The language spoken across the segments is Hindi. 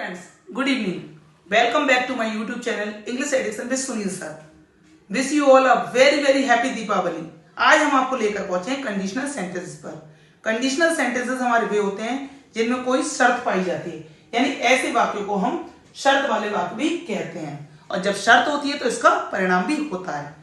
friends, good evening. Welcome back to my YouTube channel English Edition with Sunil sir. Wish you all a very happy Deepavali. आज हम आपको लेकर पहुंचे हैं कंडीशनल सेंटेंसेस पर. कंडीशनल सेंटेंसेस हमारे वे होते हैं जिनमें कोई शर्त पाई जाती है, यानी ऐसे वाक्यों को हम शर्त वाले वाक्य भी कहते हैं. और जब शर्त होती है तो इसका परिणाम भी होता है.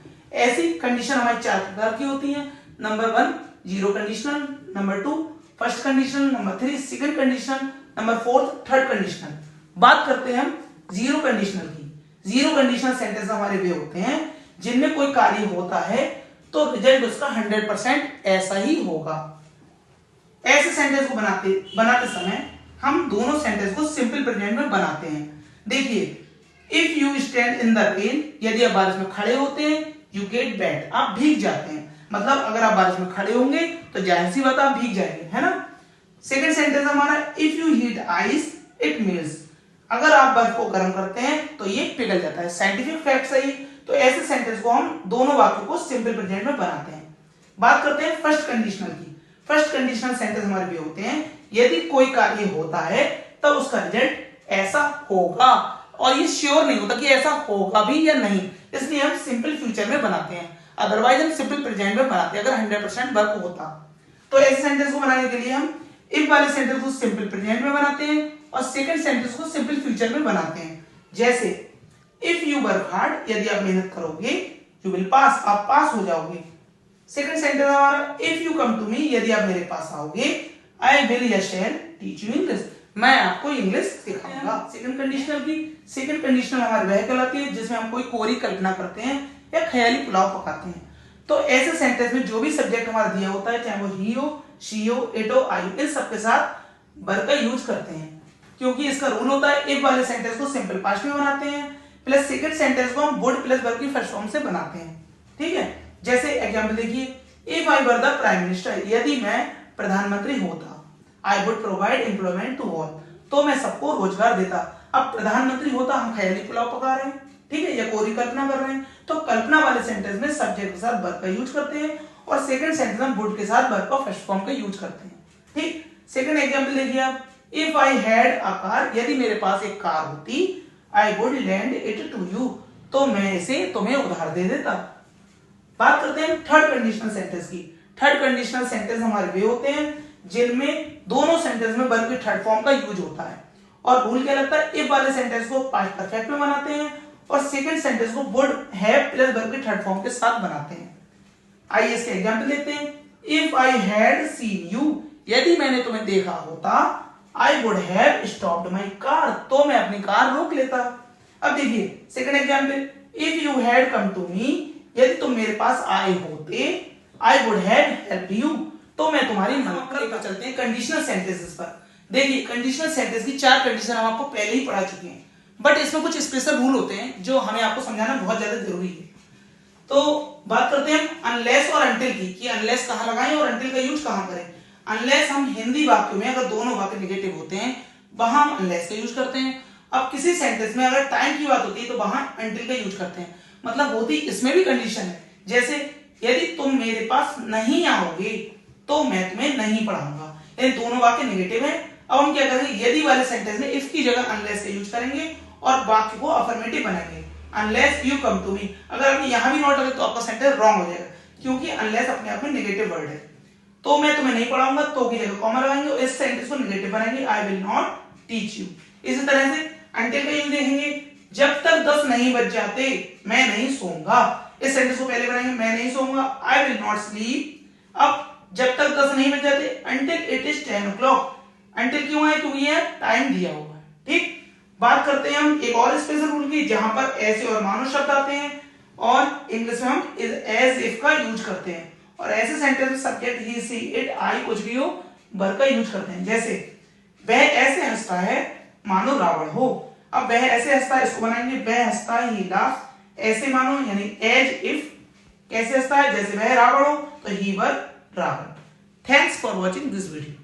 ऐसी कंडीशन हमारी चार प्रकार की होती है. Number 1 zero conditional, number 2 first conditional, number 3 second conditional, number 4 third conditional. बात करते हैं हम जीरो कंडीशनल की. जीरो कंडीशनल सेंटेंस हमारे वे होते हैं जिनमें कोई कार्य होता है तो रिजल्ट उसका 100% ऐसा ही होगा. ऐसे सेंटेंस को बनाते समय हम दोनों सेंटेंस को सिंपल प्रेजेंट में बनाते हैं. देखिए, if you stand in the rain, यदि आप बारिश में खड़े होते हैं, यू गेट वेट, आप भीग जाते हैं. मतलब अगर आप बारिश में खड़े होंगे तो जाहिर सी बात आप भीग जाएंगे, है ना. सेकंड सेंटेंस हमारा if you heat ice it melts, अगर आप बर्फ को गर्म करते हैं तो ये पिघल जाता है. साइंटिफिक फैक्ट सही. तो ऐसे सेंटेंस को हम दोनों वाक्यों को सिंपल प्रेजेंट में बनाते हैं. बात करते हैं फर्स्ट कंडीशनल की. फर्स्ट कंडीशनल सेंटेंस हमारे भी होते हैं यदि कोई कार्य होता है तब उसका रिजल्ट ऐसा होगा, और ये श्योर नहीं होता कि ऐसा होगा भी या नहीं, इसलिए हम सिंपल फ्यूचर में बनाते हैं. अदरवाइज हम सिंपल प्रेजेंट में बनाते हैं अगर 100% वर्क होता. तो ऐसे सेंटेंस को बनाने के लिए हम इफ वाले सेंटेंस को सिंपल प्रेजेंट में बनाते हैं और सेकंड सेंटेंस को सिंपल फ्यूचर में बनाते हैं. जैसे इफ यू वर्क हार्ड, यदि आप मेहनत करोगे, यू विल पास, आप पास हो जाओगे. सेकंड सेंटेंस हमारा if you come to me, यदि आप मेरे पास आओगे, आई विल या शैल टीच यू इंग्लिश, मैं आपको इंग्लिश सिखाऊंगा. सेकंड कंडीशनल की. सेकंड कंडीशनल हमारी वह कहलाती है जिसमें हम कोई कोरी कल्पना करते हैं या ख्याली पुलाव पकाते हैं. तो ऐसे सेंटेंस में जो भी सब्जेक्ट हमारा दिया होता है, चाहे वो ही हो, शी हो, इट हो, आई, इन सबके साथ वर का यूज करते हैं, क्योंकि इसका रूल होता है इफ वाले सेंटेंस को सिंपल पास्ट में बनाते हैं प्लस सेकंड सेंटेंस को हम वुड प्लस वर्ब की फर्स्ट फॉर्म से बनाते हैं. ठीक है. जैसे एग्जांपल देखिए, if I were the prime minister, यदि मैं प्रधानमंत्री होता, I would provide employment to all, तो मैं सबको रोजगार देता. अब प्रधानमंत्री होता, हम ख्याली पुलाव पका रहे हैं, ठीक है, या कोरी कल्पना कर रहे हैं, तो कल्पना वाले सेंटेंस में सब्जेक्ट के साथ वर्ब का यूज करते हैं और सेकंड सेंटेंस में वुड के साथ वर्ब का फर्स्ट फॉर्म का यूज करते हैं. ठीक. सेकंड एग्जांपल देखिए आप, if I had a car, यदि मेरे पास एक कार होती, I would lend it to you, तो मैं इसे तुम्हें उधार दे देता. बात करते हैं थर्ड कंडीशनल सेंटेंस की. थर्ड कंडीशनल सेंटेंस हमारे वे होते हैं जिनमें दोनों सेंटेंस में वर्ब के थर्ड फॉर्म का यूज होता है. और रूल क्या लगता है, इफ वाले सेंटेंस को पास्ट परफेक्ट में बनाते हैं और सेकंड सेंटेंस को वुड हैव प्लस वर्ब के थर्ड फॉर्म के साथ बनाते हैं. आइए इसके एग्जांपल लेते हैं. If I had seen you, यदि मैंने तुम्हें देखा होता, I would have stopped my car, तो मैं अपनी कार रोक लेता. अब देखिए second example, if you had come to me, यदि तुम मेरे पास आए होते, I would have help you, तो मैं तुम्हारी मदद करता. चलते हैं कंडीशनल सेंटेंसेस पर. देखिए कंडीशनल सेंटेंस की चार कंडीशन हम आपको पहले ही पढ़ा चुके हैं, बट इसमें कुछ स्पेशल रूल होते हैं जो हमें आपको समझाना बहुत ज्यादा जरूरी है. तो बात करते हैं हम अनलेस और अनटिल की, कि अनलेस कहां लगाएं और अनटिल का यूज कहां करें. अनलेस हम हिंदी वाक्यों में अगर दोनों वाक्य नेगेटिव होते हैं वहां हम अनलेस का यूज करते हैं. अब किसी सेंटेंस में अगर टाइम की बात होती है तो वहां अनटिल का यूज करते हैं. मतलब होती इसमें भी कंडीशन है. जैसे यदि तुम मेरे पास नहीं आओगे तो मैं तुम्हें नहीं पढ़ाऊंगा, यानी दोनों वाक्य नेगेटिव है. अब हम क्या करेंगे, यदि वाले सेंटेंस में इफ की जगह अनलेस का यूज करेंगे और वाक्य को अफर्मेटिव बनाएंगे. Unless you come to me, अगर आपने यहां भी नोट करें तो आपका सेंटेंस रॉन्ग हो जाएगा, क्योंकि अनलेस अपने आप में नेगेटिव वर्ड है. तो मैं तुम्हें नहीं पढ़ाऊंगा, तो की जगह कॉमा लगाएंगे और इस सेंटेंस को नेगेटिव बनाएंगे, I will not teach you. इसी तरह से अनटिल का यूज देखेंगे, जब तक 10 नहीं बज जाते मैं नहीं सोऊंगा. इस सेंटेंस को पहले बनाएंगे, मैं नहीं सोऊंगा, आई विल नॉट स्लीप. अब जब तक 10 नहीं बज जाते, until it is 10 o'clock. until क्यों है, क्योंकि ये टाइम दिया हुआ है. ठीक. बात करते हैं हम एक और स्पेशल रूल की, जहां पर ऐसे और मानो शब्द आते हैं और इंग्लिश में हम एज इफ का यूज करते हैं, और ऐसे सेंटेंस में सब्जेक्ट ही, सी, इट, आई कुछ भी हो, वर्ब का यूज करते हैं. जैसे वह ऐसे हंसता है मानो रावण हो. अब वह ऐसे हंसता है, इसको बनाएंगे वह हंसता है, ही लाफ्स, ऐसे मानो यानी एज इफ. कैसे हंसता है, जैसे वह रावण हो तो ही वर Ravan. Thanks for watching this video.